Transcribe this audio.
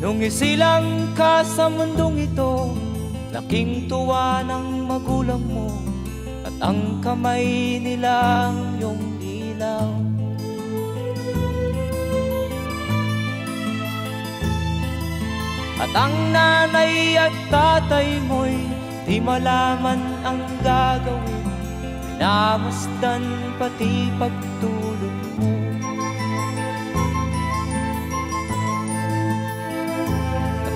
Nung isilang ka sa mundong ito, laking tuwa ng magulang mo, at ang kamay nila ang iyong ilaw. At ang nanay at tatay mo'y di malaman ang gagawin, minamasdan pati pagtulog.